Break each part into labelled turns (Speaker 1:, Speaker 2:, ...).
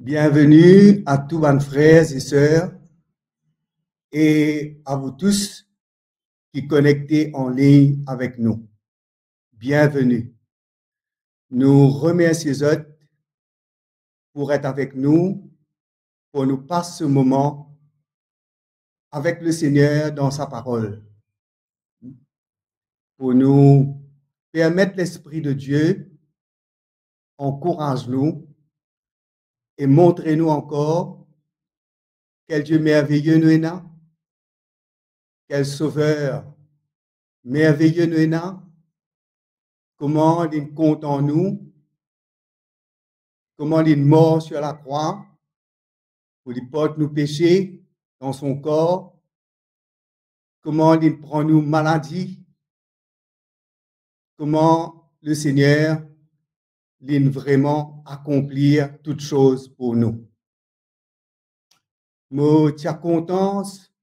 Speaker 1: Bienvenue à tous mes frères et sœurs et à vous tous qui connectez en ligne avec nous. Bienvenue. Nous remercions pour être avec nous, pour nous passer ce moment avec le Seigneur dans sa parole, pour nous permettre l'Esprit de Dieu, encourage-nous et montrez-nous encore quel Dieu merveilleux nous est là, quel Sauveur merveilleux nous est là, comment il compte en nous, comment il est mort sur la croix pour lui porter nos péchés dans son corps, comment il prend nos maladies, comment le Seigneur vient vraiment accomplir toutes choses pour nous. Moi, tiens contence,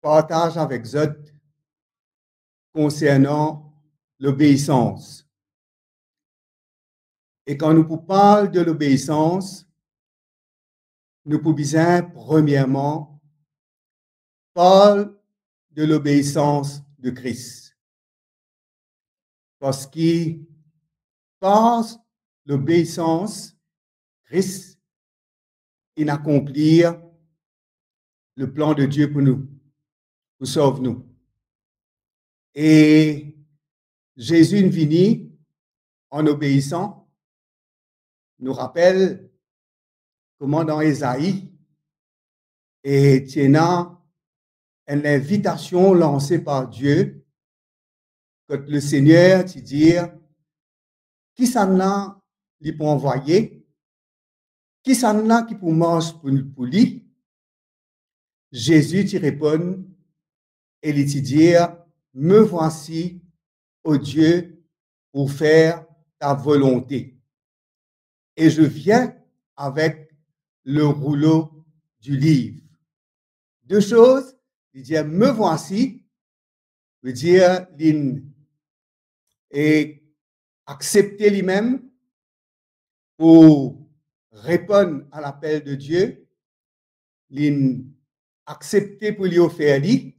Speaker 1: partage avec Zot concernant l'obéissance. Et quand nous parlons de l'obéissance, nous pouvons bien, premièrement, parler de l'obéissance de Christ. Parce qu'il par l'obéissance, Christ, il accomplit le plan de Dieu pour nous, pour sauver nous. Et Jésus est venu en obéissant, nous rappelle comment dans Ésaïe, et tiennant une invitation lancée par Dieu, quand le Seigneur te dit, qui s'en a qui pour envoyer, qui s'en a qui pour marcher pour lui, Jésus te répond et il te dit, me voici, ô Dieu, pour faire ta volonté. Et je viens avec le rouleau du livre. Deux choses, il dit, me voici, veut dire, et accepter lui-même pour répondre à l'appel de Dieu, accepter pour lui offrir lui,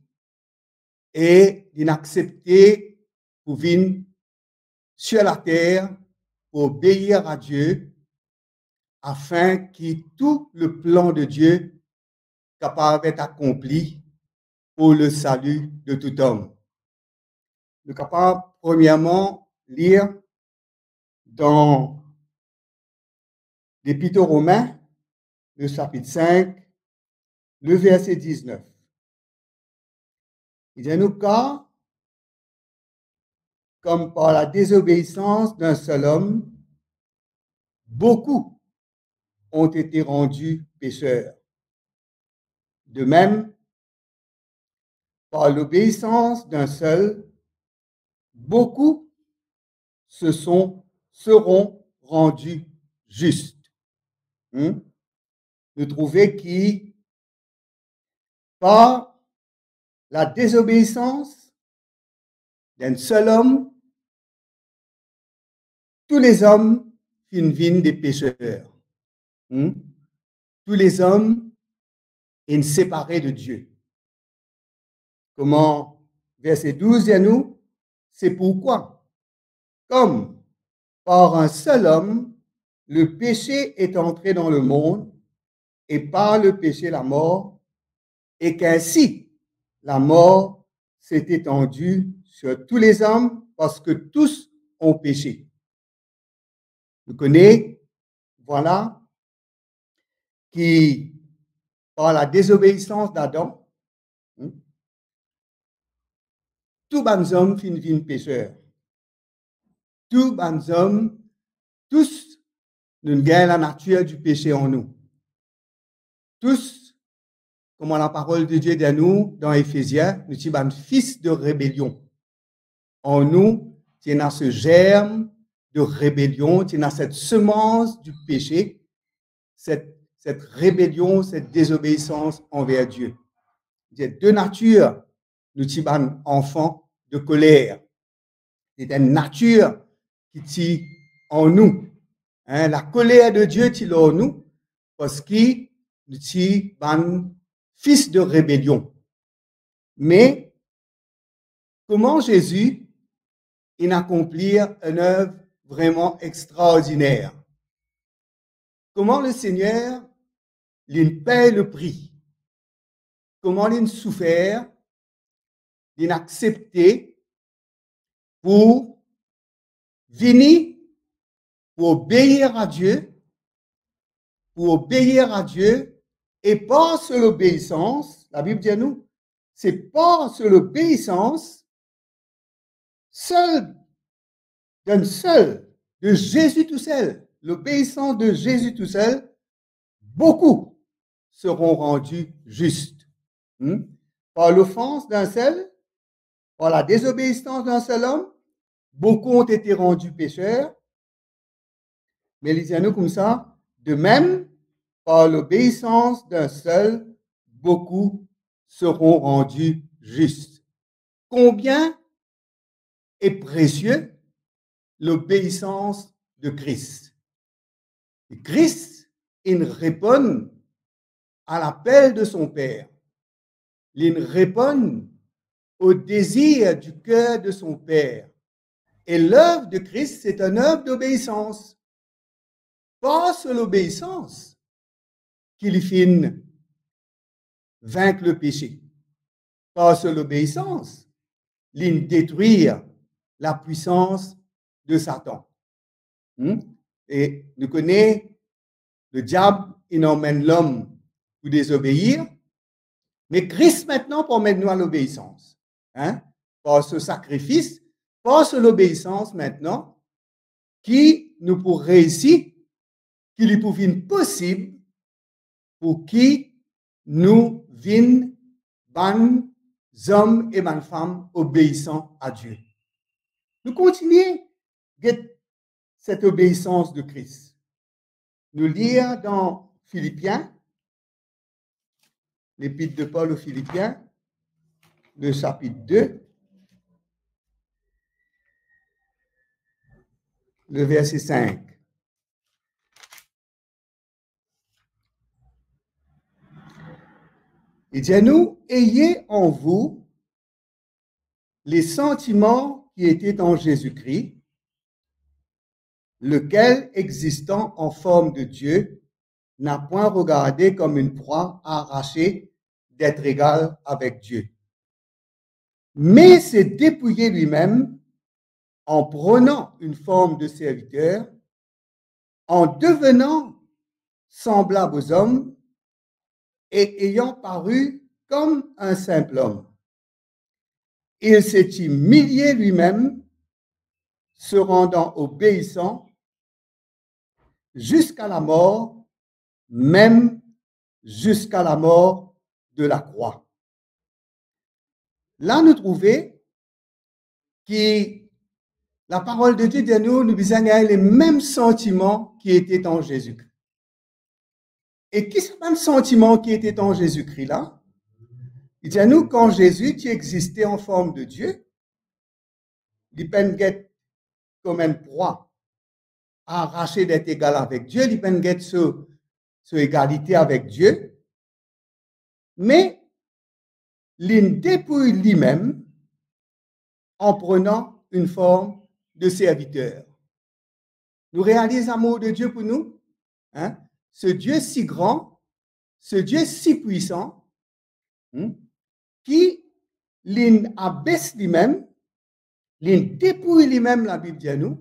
Speaker 1: et accepter pour venir sur la terre pour obéir à Dieu afin que tout le plan de Dieu capable d'être accompli pour le salut de tout homme. Nous sommes capables, premièrement, lire dans l'Épître aux Romains, le chapitre 5, le verset 19. Il dit, nous, car, comme par la désobéissance d'un seul homme, beaucoup ont été rendus pécheurs. De même, par l'obéissance d'un seul, beaucoup seront rendus justes. Nous trouvons qui, par la désobéissance d'un seul homme, tous les hommes viennent des pécheurs. Tous les hommes sont séparés de Dieu. Comment, verset 12 dit à nous, c'est pourquoi, comme par un seul homme, le péché est entré dans le monde, et par le péché la mort, et qu'ainsi la mort s'est étendue sur tous les hommes parce que tous ont péché. Vous connaissez, voilà, qui, par la désobéissance d'Adam, tous les hommes finissent pécheurs. Tous les hommes, tous, nous gagnons la nature du péché en nous. Tous, comme la parole de Dieu dit à nous dans Éphésiens, nous sommes fils de rébellion. En nous, il y a ce germe de rébellion, il y a cette semence du péché, cette rébellion, cette désobéissance envers Dieu. Il y a deux natures, nous sommes enfants de colère. C'est une nature qui est en nous. La colère de Dieu est en nous, parce qu'il est un fils de rébellion. Mais comment Jésus il accomplit une œuvre vraiment extraordinaire? Comment le Seigneur il paie le prix? Comment il souffert, il accepté pour venir, pour obéir à Dieu, et par seule obéissance, la Bible dit à nous, c'est par seule obéissance, d'un seul, de Jésus tout seul, l'obéissance de Jésus tout seul, beaucoup seront rendus justes. Par l'offense d'un seul, par la désobéissance d'un seul homme, beaucoup ont été rendus pécheurs. Mais lisez-nous comme ça, de même, par l'obéissance d'un seul, beaucoup seront rendus justes. Combien est précieux l'obéissance de Christ? Et Christ, il répond à l'appel de son Père. Il répond au désir du cœur de son Père. Et l'œuvre de Christ, c'est une œuvre d'obéissance. Pas sur l'obéissance qu'il finit vaincre le péché. Pas sur l'obéissance, il détruire la puissance de Satan. Et nous connaissons le diable, il emmène l'homme pour désobéir, mais Christ maintenant pour mettre nous à l'obéissance. Par ce sacrifice, par ce l'obéissance maintenant, qui nous pour réussir, qui lui pour possible pour qui nous vînes ban hommes et ban femmes obéissants à Dieu. Nous continuons cette obéissance de Christ. Nous lisons dans Philippiens, l'épître de Paul aux Philippiens, le chapitre 2, le verset 5. Il dit à nous, ayez en vous les sentiments qui étaient en Jésus-Christ, lequel, existant en forme de Dieu, n'a point regardé comme une proie arrachée d'être égal avec Dieu, mais s'est dépouillé lui-même en prenant une forme de serviteur, en devenant semblable aux hommes et ayant paru comme un simple homme. Il s'est humilié lui-même, se rendant obéissant jusqu'à la mort, même jusqu'à la mort de la croix. Là, nous trouvons que la parole de Dieu dit à nous, nous avons les mêmes sentiments qui étaient en Jésus-Christ. Et qui sont les sentiments qui étaient en Jésus-Christ là? Il dit à nous, quand Jésus qui existait en forme de Dieu, il penguette comme une proie, arraché d'être égal avec Dieu, il penguette sur égalité avec Dieu, mais il dépouille lui-même en prenant une forme de serviteur. Nous réalisons l'amour de Dieu pour nous, ce Dieu si grand, ce Dieu si puissant, qui l'abaisse lui-même, il dépouille lui-même, la Bible dit à nous,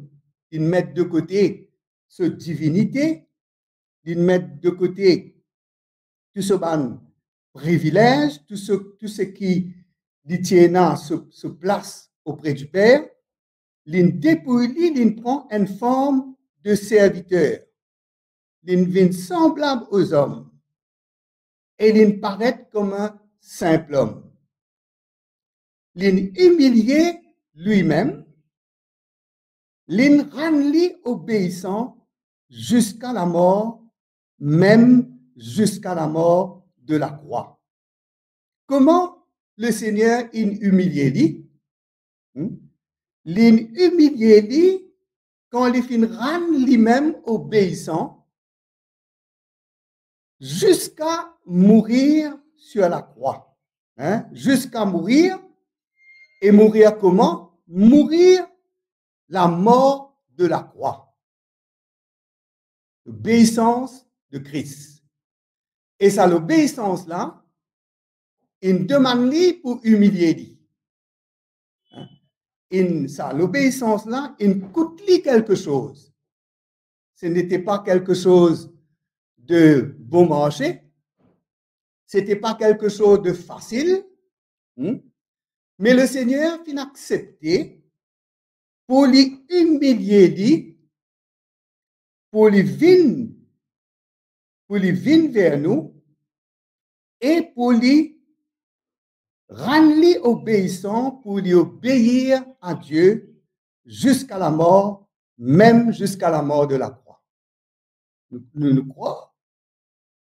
Speaker 1: il met de côté sa divinité, il met de côté tout ce privilège, tout ce qui lui tient se place auprès du Père, il dépouille lui, il prend une forme de serviteur, il vient semblable aux hommes, et il paraît comme un simple homme. Il humilié lui-même, il rend lui obéissant jusqu'à la mort, même jusqu'à la mort de la croix. Comment le Seigneur il humilié lui? Il humilié lui quand il fin rend lui-même obéissant jusqu'à mourir sur la croix. Hein? Jusqu'à mourir. Et mourir comment? Mourir la mort de la croix. L'obéissance de Christ. Et ça, l'obéissance là, il demande pour humilier lui. Ça, l'obéissance là, il coûte lui quelque chose. Ce n'était pas quelque chose de bon marché, ce n'était pas quelque chose de facile, mais le Seigneur finit accepté pour lui humilier lui, pour lui venir vers nous et pour lui rendre lui obéissant, pour lui obéir à Dieu jusqu'à la mort, même jusqu'à la mort de la croix. Nous croyons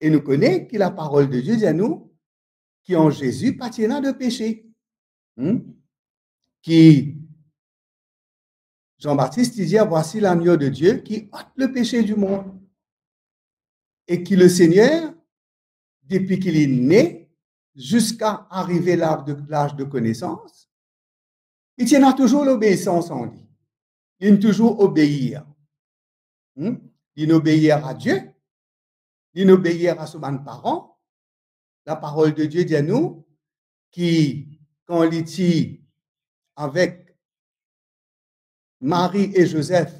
Speaker 1: et nous connaissons que la parole de Dieu dit à nous qui en Jésus pas de péché. Qui Jean-Baptiste dit voici l'agneau de Dieu qui ôte le péché du monde. Et qui le Seigneur, depuis qu'il est né, jusqu'à arriver à l'âge de connaissance, il tient toujours l'obéissance en lui. Il toujours obéir. Il obéir à Dieu, il obéir à ses parents. La parole de Dieu dit à nous qui, quand il était avec Marie et Joseph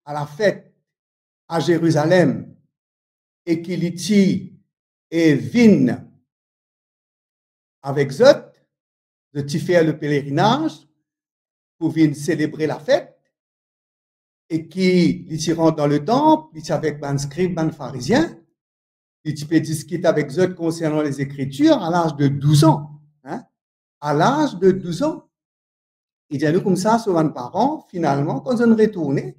Speaker 1: à la fête à Jérusalem et qu'il était et vient avec eux de faire le pèlerinage pour venir célébrer la fête et qui rentre dans le temple, il est avec un scribe, un pharisien, il peut discuter avec eux concernant les Écritures à l'âge de 12 ans. À l'âge de 12 ans. Il dit à nous comme ça, sur un parent, finalement, quand on retourne,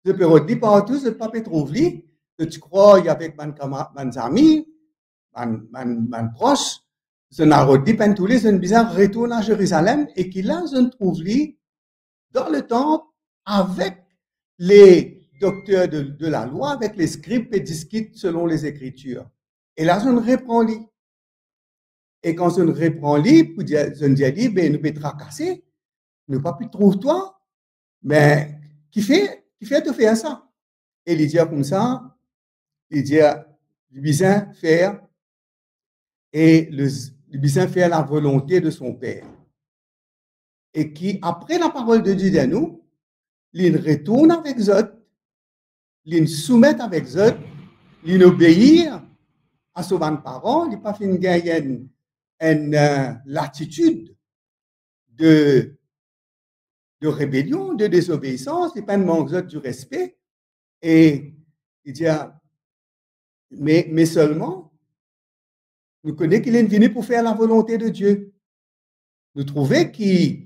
Speaker 1: je peux dire partout, je ne peux pas trouver, tu crois avec mes amis, mes proches, je n'ai dit pas tous les, je bizarre retourne à Jérusalem et qu'il a, je trouve dans le temple avec les docteurs de la loi, avec les scribes et discutent selon les Écritures. Et là, je ne reprends lui. Et quand je ne reprends lui, je ne dis, ben, nous pouvons tracasser, nous pas pu trouver toi, mais qui fait de faire ça? Et il dit comme ça, il dit, il besoin faire, et il besoin faire la volonté de son Père. Et qui, après la parole de Dieu à nous, il retourne avec eux, il soumet avec eux, il obéit à ses parents, il n'a pas fait une l'attitude de rébellion, de désobéissance, il n'a pas manque du respect. Et il dit, mais seulement, nous connaissons qu'il est venu pour faire la volonté de Dieu. Nous trouvons que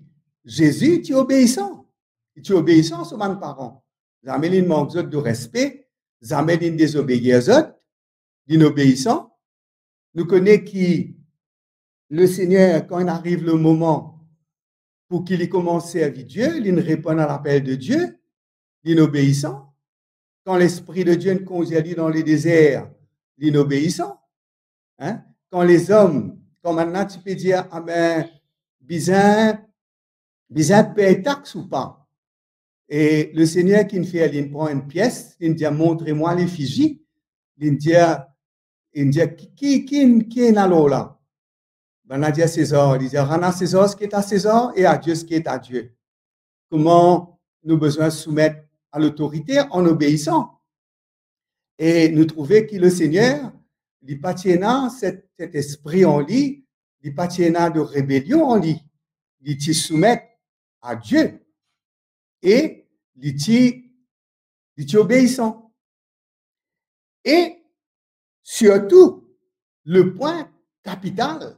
Speaker 1: Jésus est obéissant. Il est obéissant à ses parents. Jamais il manque de respect, jamais il désobéit aux autres, l'inobéissant. Nous connaissons que le Seigneur, quand il arrive le moment pour qu'il commence à servir Dieu, il répond à l'appel de Dieu, l'inobéissant. Quand l'Esprit de Dieu conduit dans les déserts, l'inobéissant. Quand les hommes, quand maintenant tu peux dire, ah ben, bizarre paye taxe ou pas. Et le Seigneur qui fait, il prend une pièce, il dit, montrez-moi l'effigie. Il dit, qui est là? Ben, on a dit à César, il dit, rends à César ce qui est à César et à Dieu ce qui est à Dieu. Comment nous besoin soumettre à l'autorité en obéissant. Et nous trouvons que le Seigneur, il pas cet esprit en lui, il pas de rébellion en lui. Il se soumet à Dieu et il est obéissant. Et surtout, le point capital,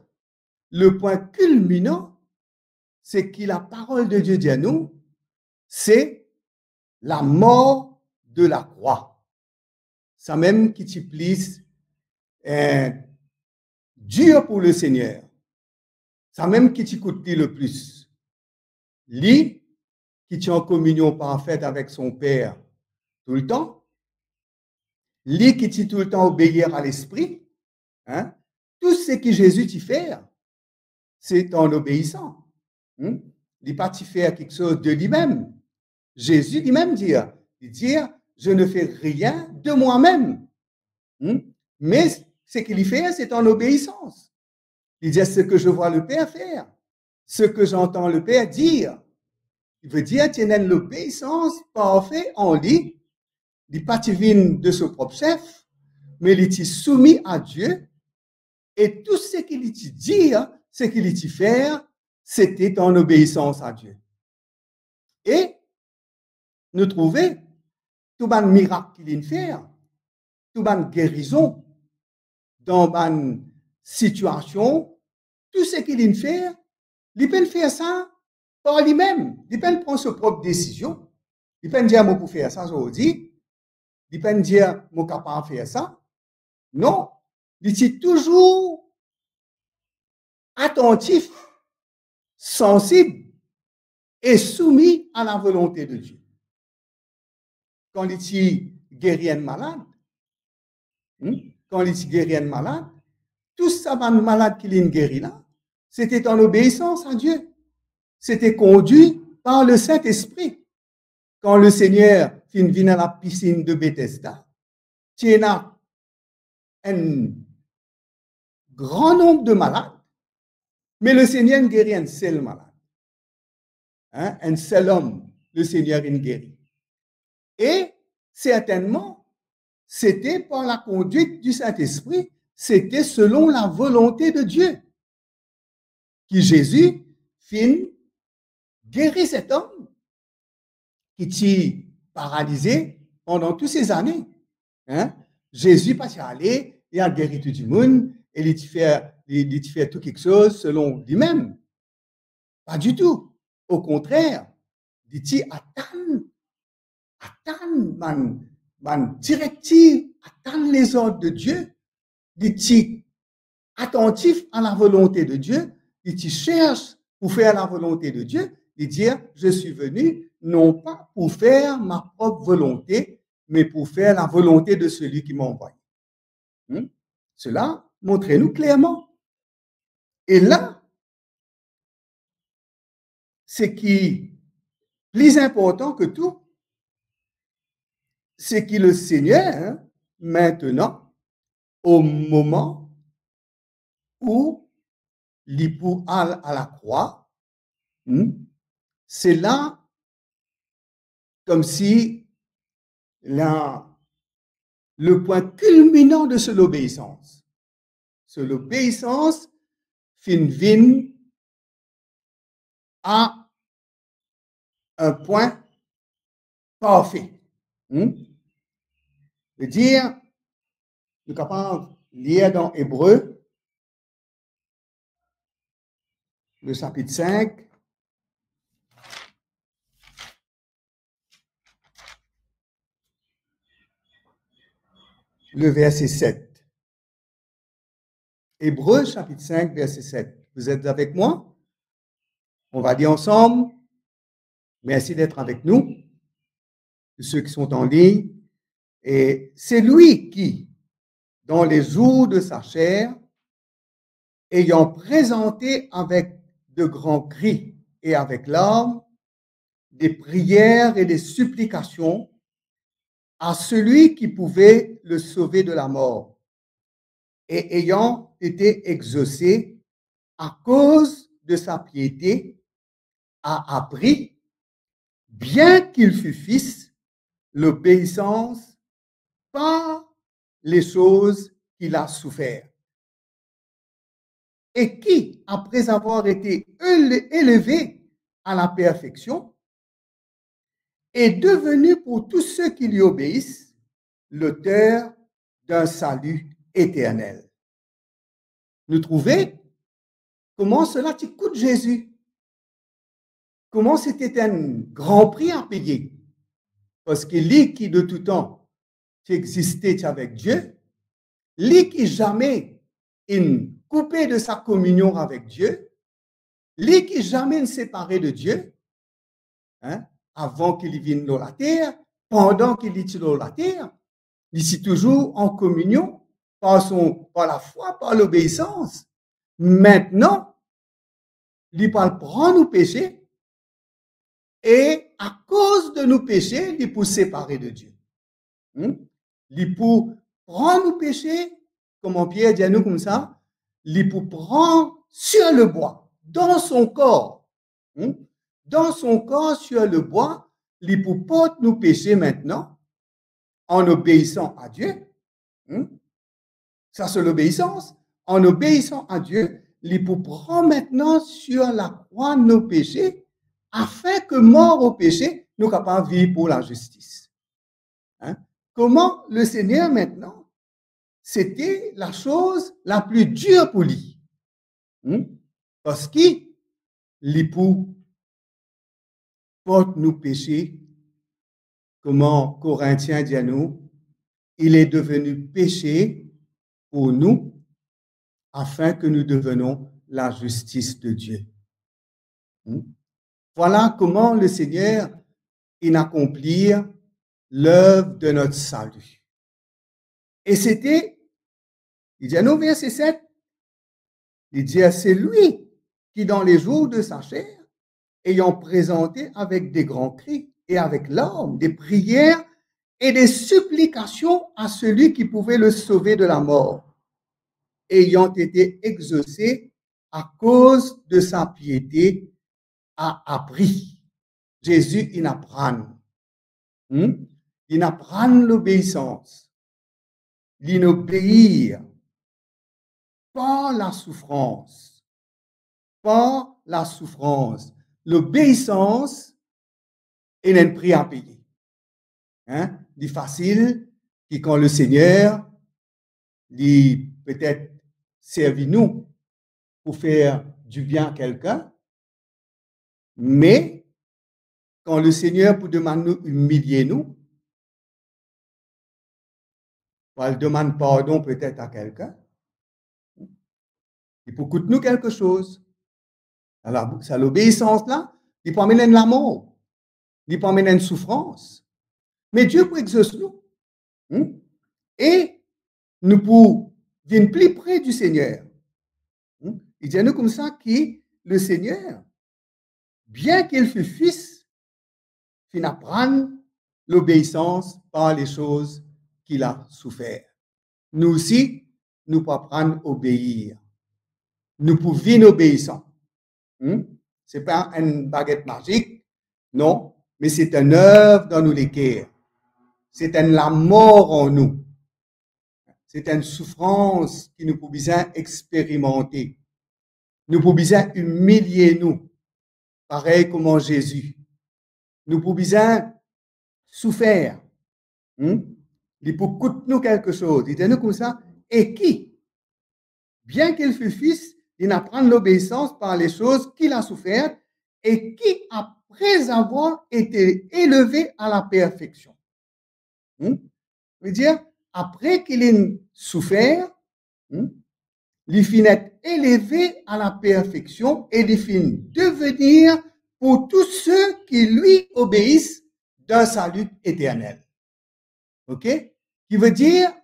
Speaker 1: le point culminant, c'est que la parole de Dieu dit à nous, c'est la mort de la croix. Ça même qui te plise dur pour le Seigneur. Ça même qui te coûte le plus. Lui, qui tient en communion parfaite avec son Père tout le temps. Lui qui tient tout le temps obéir à l'Esprit. Hein? Tout ce que Jésus t'y fait, c'est en obéissant. Il n'est pas t'y faire quelque chose de lui-même. Jésus lui-même dit, je ne fais rien de moi-même. Mais ce qu'il y fait, c'est en obéissance. Il dit, ce que je vois le Père faire, ce que j'entends le Père dire. Il veut dire, tu as l'obéissance parfaite en lui. Il n'est pas de son propre chef, mais il est soumis à Dieu. Et tout ce qu'il dit, ce qu'il dit faire, c'était en obéissance à Dieu. Et nous trouvons tout le miracle qu'il fait, tout le guérison dans une situation, tout ce qu'il fait, il peut faire ça par lui-même. Il peut prendre sa propre décision. Il peut dire, moi, pour faire ça aujourd'hui. Il peut dire, moi, capable de faire ça. Non. Il est toujours attentif, sensible et soumis à la volonté de Dieu. Quand il guérit un malade, tout ça va malade qu'il est guéri là, c'était en obéissance à Dieu. C'était conduit par le Saint-Esprit. Quand le Seigneur vient à la piscine de Bethesda, il y a un grand nombre de malades, mais le Seigneur guérit un seul malade. Un seul homme, le Seigneur guérit. Et certainement, c'était par la conduite du Saint-Esprit, c'était selon la volonté de Dieu que Jésus guérit cet homme qui était paralysé pendant toutes ces années. Jésus pas allé, il a guéri tout le monde, et il fait tout quelque chose selon lui-même. Pas du tout. Au contraire, il dit attends man directive, attends les ordres de Dieu, il dit attentif à la volonté de Dieu, il cherche pour faire la volonté de Dieu, il dit je suis venu non pas pour faire ma propre volonté, mais pour faire la volonté de celui qui m'a envoyé. Cela montrez-nous clairement. Et là, ce qui est plus important que tout, c'est que le Seigneur, maintenant, au moment où il pour à la croix, c'est là comme si le point culminant de cette obéissance. C'est l'obéissance vient à un point parfait. Je veux dire, nous sommes capables de lire dans Hébreu, le chapitre 5, le verset 7. Hébreu, chapitre 5, verset 7. Vous êtes avec moi? On va dire ensemble. Merci d'être avec nous, ceux qui sont en ligne. Et c'est lui qui, dans les jours de sa chair, ayant présenté avec de grands cris et avec larmes, des prières et des supplications à celui qui pouvait le sauver de la mort, et ayant été exaucé à cause de sa piété, a appris, bien qu'il fût fils, l'obéissance par les choses qu'il a souffert. Et qui, après avoir été élevé à la perfection, est devenu pour tous ceux qui lui obéissent l'auteur d'un salut éternel. Nous trouvons comment cela te coûte Jésus. Comment c'était un grand prix à payer. Parce que lui qui de tout temps existait avec Dieu, lui qui jamais est coupé de sa communion avec Dieu, lui qui jamais ne séparé de Dieu, avant qu'il vienne dans la terre, pendant qu'il est dans la terre, il est toujours en communion par la foi, par l'obéissance, maintenant, il parle prendre nos péchés et à cause de nos péchés, il pour séparer de Dieu. Il pour prendre nos péchés, comme Pierre dit à nous comme ça, il pour prendre sur le bois, dans son corps. Dans son corps, sur le bois, il pour porter nos péchés maintenant en obéissant à Dieu. Ça, c'est l'obéissance. En obéissant à Dieu, il pour prendre maintenant sur la croix nos péchés, afin que, mort au péché, nous capables de vivre pour la justice. Comment le Seigneur maintenant, c'était la chose la plus dure pour lui. Parce qu'il pour porte nos péchés, comment Corinthiens dit à nous, il est devenu péché pour nous, afin que nous devenions la justice de Dieu. Voilà comment le Seigneur accomplit l'œuvre de notre salut. Et c'était, il dit à nous, verset 7, il dit, c'est lui qui, dans les jours de sa chair, ayant présenté avec des grands cris et avec larmes, des prières et des supplications à celui qui pouvait le sauver de la mort, ayant été exaucé à cause de sa piété, a appris. Jésus, il apprend. Il apprend l'obéissance. Il obéit par la souffrance. Par la souffrance. L'obéissance est un prix à payer. C'est facile que quand le Seigneur, il peut-être servi nous pour faire du bien à quelqu'un, mais quand le Seigneur pour demander nous humilier nous, il demande pardon peut-être à quelqu'un, il peut coûter nous quelque chose. Alors, c'est l'obéissance là, il peut amener la mort, il peut amener une souffrance. Mais Dieu peut exaucer nous. Et nous pouvons venir plus près du Seigneur. Il dit à nous comme ça que le Seigneur, bien qu'il fût fils, il apprend l'obéissance par les choses qu'il a souffert. Nous aussi, nous pouvons apprendre à obéir. Nous pouvons vivre obéissants. Ce n'est pas une baguette magique, non, mais c'est une œuvre dans nous les cœurs. C'est la mort en nous. C'est une souffrance que nous pouvons expérimenter. Nous pouvons humilier nous, pareil comme en Jésus. Nous pouvons souffrir. Il peut coûter nous quelque chose. Il dit nous comme ça. Et qui, bien qu'il fût fils, il apprend l'obéissance par les choses qu'il a souffert et qui, après avoir été élevé à la perfection. Veut dire, après qu'il ait souffert, il finit élevé à la perfection et il finit devenir pour tous ceux qui lui obéissent d'un salut éternel. OK? Qui veut dire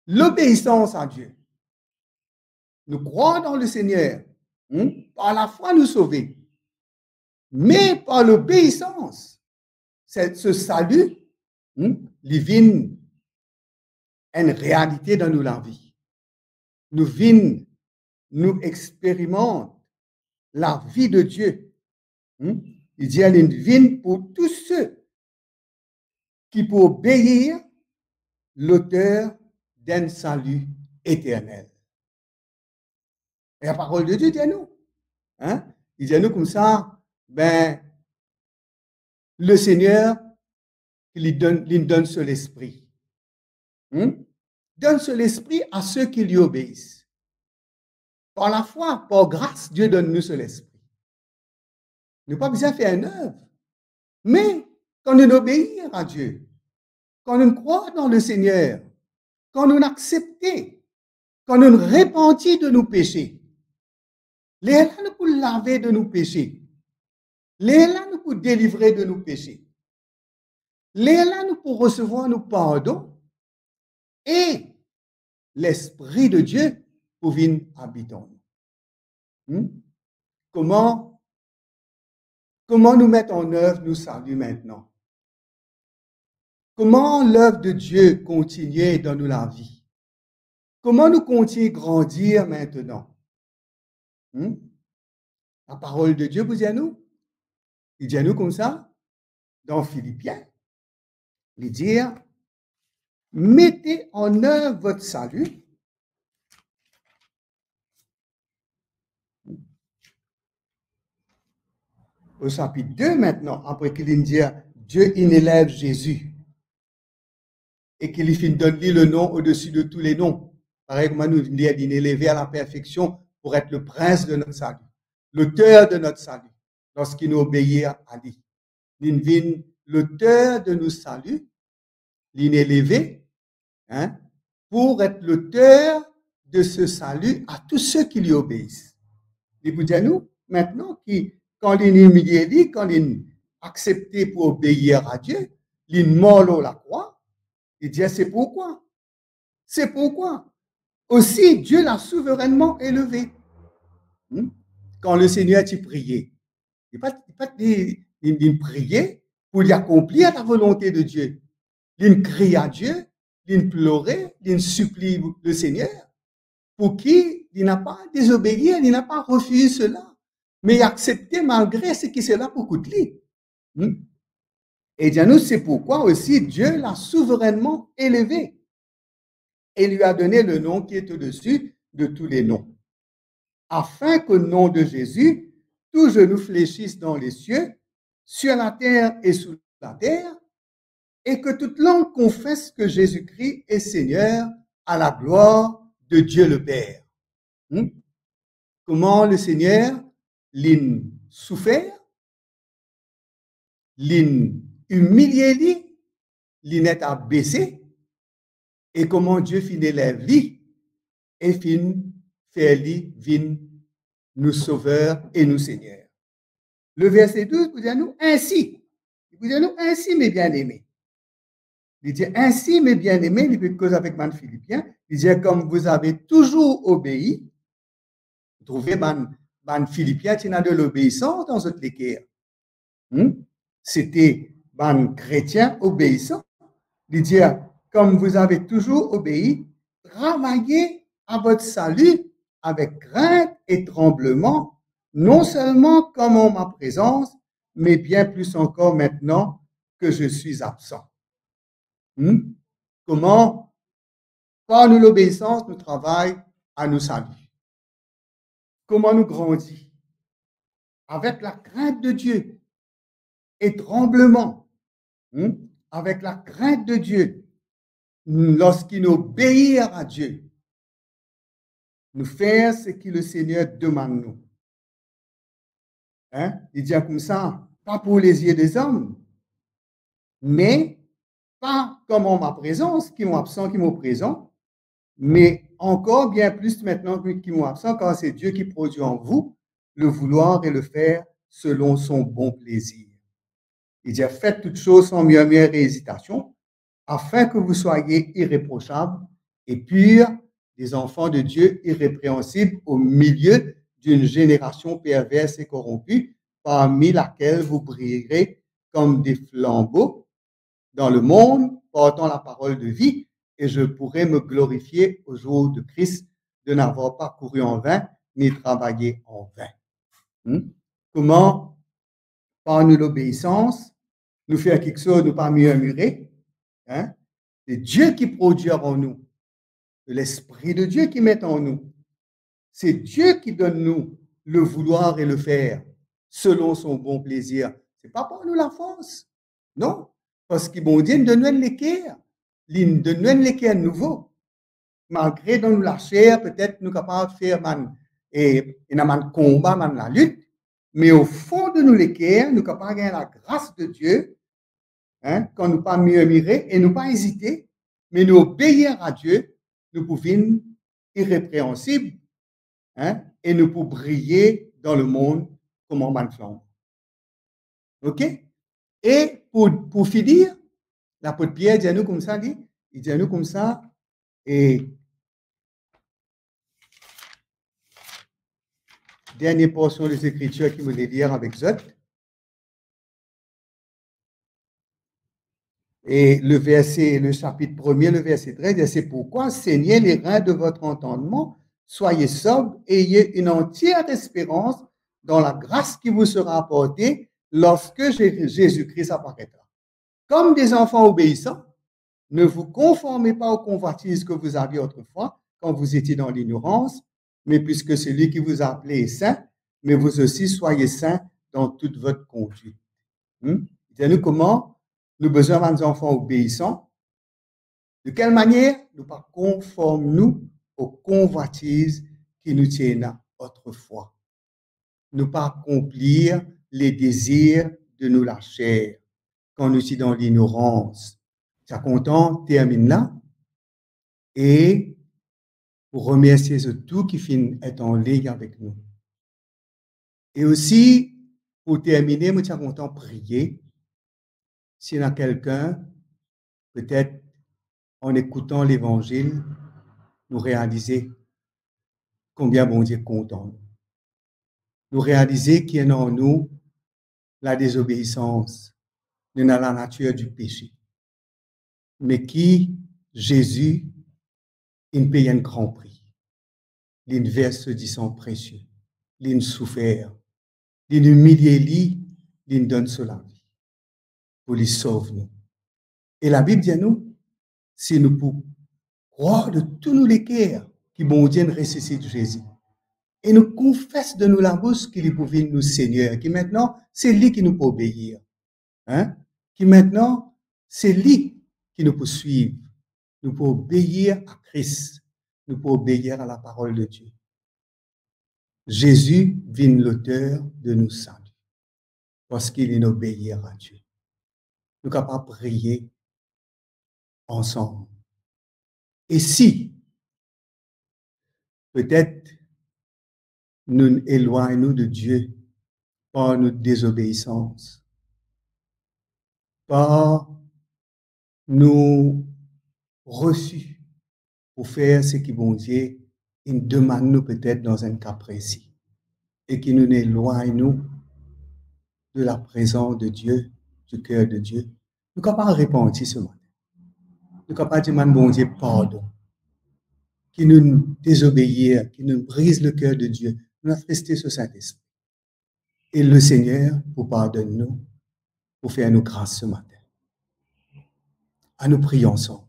Speaker 1: l'obéissance à Dieu. Nous croyons dans le Seigneur, par la foi nous sauver. Mais par l'obéissance, ce salut, il vient une réalité dans nous la vie. Nous expérimentons la vie de Dieu. Il dit, elle vient pour tous ceux qui peuvent obéir l'auteur d'un salut éternel. Et la parole de Dieu dit à nous. Il dit à nous comme ça, le Seigneur, il donne seul esprit. Donne seul esprit à ceux qui lui obéissent. Par la foi, par grâce, Dieu donne nous seul esprit. Nous n'avons pas besoin de faire une œuvre. Mais quand nous obéissons à Dieu, quand nous croyons dans le Seigneur, quand nous acceptons, quand nous repentons de nos péchés, les là nous pouvons laver de nos péchés. Les là nous pouvons délivrer de nos péchés. Les là nous pouvons recevoir nos pardons. Et l'Esprit de Dieu pour venir habiter en nous. Comment nous mettre en œuvre nous salut maintenant? Comment l'œuvre de Dieu continue dans nous la vie? Comment nous continuer grandir maintenant? La parole de Dieu vous dit à nous? Il dit à nous comme ça, dans Philippiens, il dit, mettez en œuvre votre salut. Au chapitre 2 maintenant, après qu'il dit, Dieu il élève Jésus et qu'il lui donne le nom au-dessus de tous les noms. Pareil comme nous dit, il élevé à la perfection pour être le prince de notre salut, l'auteur de notre salut, lorsqu'il nous obéit à lui. Il vient l'auteur de nos saluts, il est élevé, pour être l'auteur de ce salut à tous ceux qui lui obéissent. Il vous dit à nous, maintenant, quand il est humilié, quand il est accepté pour obéir à Dieu, il est mort à la croix, il dit, c'est pourquoi. C'est pourquoi. Aussi, Dieu l'a souverainement élevé. Quand le Seigneur t'a prié, il n'a pas prié pour y accomplir la volonté de Dieu. Il crie à Dieu, il pleurait, il supplie le Seigneur, pour qui il n'a pas désobéi, il n'a pas refusé cela, mais il a accepté malgré ce qui est là pour coûter. Et bien nous, c'est pourquoi aussi Dieu l'a souverainement élevé et lui a donné le nom qui est au-dessus de tous les noms, afin qu'au nom de Jésus, tout genou fléchisse dans les cieux, sur la terre et sous la terre, et que toute langue confesse que Jésus-Christ est Seigneur à la gloire de Dieu le Père. Comment le Seigneur l'a souffert, l'a humilié, l'a abaissé, et comment Dieu finit élève lui et finit faire lui vin nous sauveurs et nous seigneurs. Le verset 12 vous dit à nous ainsi. Il vous dit à nous ainsi, mes bien-aimés. Il dit ainsi, mes bien-aimés, il fait cause avec Man Philippiens. Il dit comme vous avez toujours obéi. Vous trouvez Man Philippiens qui a de l'obéissance dans votre équerre. C'était Man chrétien obéissant. Il dit comme vous avez toujours obéi, travaillez à votre salut avec crainte et tremblement, non seulement comme en ma présence, mais bien plus encore maintenant que je suis absent. Comment, par nous l'obéissance, nous travaillons à nous saluer. Comment nous grandissons? Avec la crainte de Dieu et tremblement. Avec la crainte de Dieu. Lorsqu'il obéit à Dieu, nous faire ce que le Seigneur demande nous. Il dit comme ça, pas pour les yeux des hommes, mais pas comme en ma présence, qui m'ont absent, qui m'ont présent, mais encore bien plus maintenant qui m'ont absent, car c'est Dieu qui produit en vous le vouloir et le faire selon son bon plaisir. Il dit, faites toutes choses sans murmure et hésitation, afin que vous soyez irréprochables et purs, des enfants de Dieu irrépréhensibles au milieu d'une génération perverse et corrompue, parmi laquelle vous brillerez comme des flambeaux dans le monde, portant la parole de vie, et je pourrai me glorifier au jour de Christ de n'avoir pas couru en vain, ni travaillé en vain. Comment, par nous l'obéissance, nous faire quelque chose, nous pas murmurer. C'est Dieu qui produit en nous. C'est l'Esprit de Dieu qui met en nous. C'est Dieu qui donne nous le vouloir et le faire selon son bon plaisir. C'est pas pour nous la force. Non. Parce que bon Dieu nous donne l'équerre. Il nous donne l'équerre nouveau. Malgré dans nous la chair, peut-être nous capables de faire un combat, la lutte. Mais au fond de nous l'équerre, nous capables de gagner la grâce de Dieu. Quand nous pas murmurer et nous pas hésiter, mais nous obéir à Dieu, nous pouvons irrépréhensibles, et nous pouvons briller dans le monde comme un flambeau. OK? Et pour finir, l'apôtre Pierre dit à nous comme ça, il dit à nous comme ça, et dernière portion des Écritures qui me les lire avec Zot. Et le chapitre 1er, le verset 13, c'est pourquoi saignez les reins de votre entendement, soyez sobres, ayez une entière espérance dans la grâce qui vous sera apportée lorsque Jésus-Christ apparaîtra. Comme des enfants obéissants, ne vous conformez pas aux convoitises que vous aviez autrefois quand vous étiez dans l'ignorance, mais puisque celui qui vous a appelé est saint, mais vous aussi soyez saints dans toute votre conduite. Dites-nous comment nous besoin des enfants obéissants. De quelle manière nous pas conformons-nous aux convoitises qui nous tiennent autrefois. Nous pas accomplir les désirs de nous la chair quand nous sommes dans l'ignorance. Ça content, termine là. Et pour remercier tout qui finit être en ligne avec nous. Et aussi, pour terminer, nous sommes contents de prier. S'il y a quelqu'un, peut-être en écoutant l'évangile, nous réaliser combien bon Dieu est content. Nous réaliser qu'il y a en nous la désobéissance, nous avons la nature du péché. Mais qui, Jésus, il paye un grand prix. Il verse du sang précieux. Il souffert. Il humilie, il donne sur la vie. Pour lui sauver nous. Et la Bible dit à nous, si nous pouvons croire de tous nos cœurs qui bon Dieu ressuscite Jésus. Et nous confesse de nous la bouche qu'il est pour venir nous Seigneur, qui maintenant, c'est lui qui nous peut obéir. Qui maintenant, c'est lui qui nous peut suivre. Nous pouvons obéir à Christ. Nous pouvons obéir à la parole de Dieu. Jésus vient l'auteur de nous saluer. Parce qu'il est obéir à Dieu. Nous sommes capables de prier ensemble. Et si, peut-être, nous éloignons de Dieu par notre désobéissance, par nos refus pour faire ce qui bon Dieu, il demande nous peut-être dans un cas précis, et qui nous éloigne de la présence de Dieu, du cœur de Dieu. Nous ne pouvons pas répondre ce matin. Nous ne pouvons pas demander bon Dieu pardon, qui nous désobéir, qui nous brise le cœur de Dieu. Nous avons resté sur Saint-Esprit. Et le Seigneur, pour pardonner nous, pour faire nous grâce ce matin. À nous prier ensemble.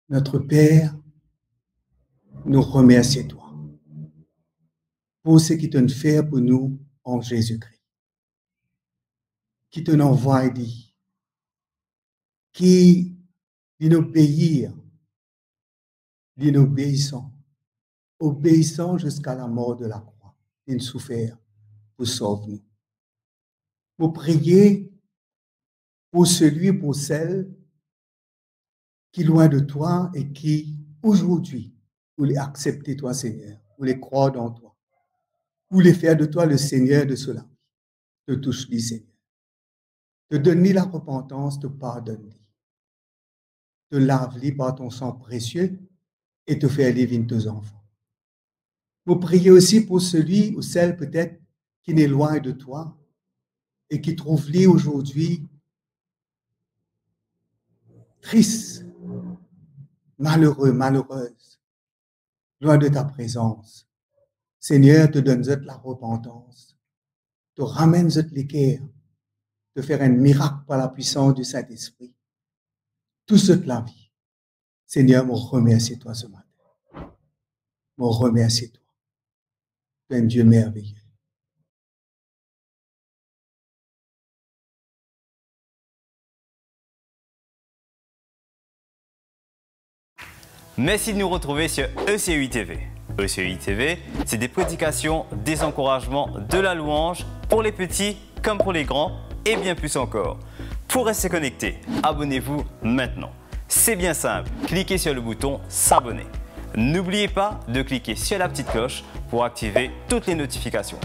Speaker 1: Notre Père, nous remercions toi pour ce qui te fait pour nous en Jésus-Christ. Qui te envoie dit, qui nous obéir, obéissant jusqu'à la mort de la croix, il souffert pour sauver nous. Pour prier pour celui, pour celle qui est loin de toi et qui, aujourd'hui, voulait accepter toi, Seigneur, voulait croire dans toi, voulait faire de toi le Seigneur de cela. Te touche-lui, Seigneur. Te donne-lui la repentance, te pardonne-lui. Te lave-lui par ton sang précieux et te faire vivre tes enfants. Pour prier aussi pour celui ou celle peut-être qui n'est loin de toi et qui trouve lui aujourd'hui triste, malheureux, malheureuse, loin de ta présence. Seigneur, te donne la repentance, te ramène l'équerre, te faire un miracle par la puissance du Saint-Esprit. Tout ce que la vie. Seigneur, me remercie toi ce matin. Me remercie toi. Tu es un Dieu merveilleux.
Speaker 2: Merci de nous retrouver sur ECUI TV. ECUI TV, c'est des prédications, des encouragements, de la louange pour les petits comme pour les grands et bien plus encore. Pour rester connecté, abonnez-vous maintenant. C'est bien simple, cliquez sur le bouton s'abonner. N'oubliez pas de cliquer sur la petite cloche pour activer toutes les notifications.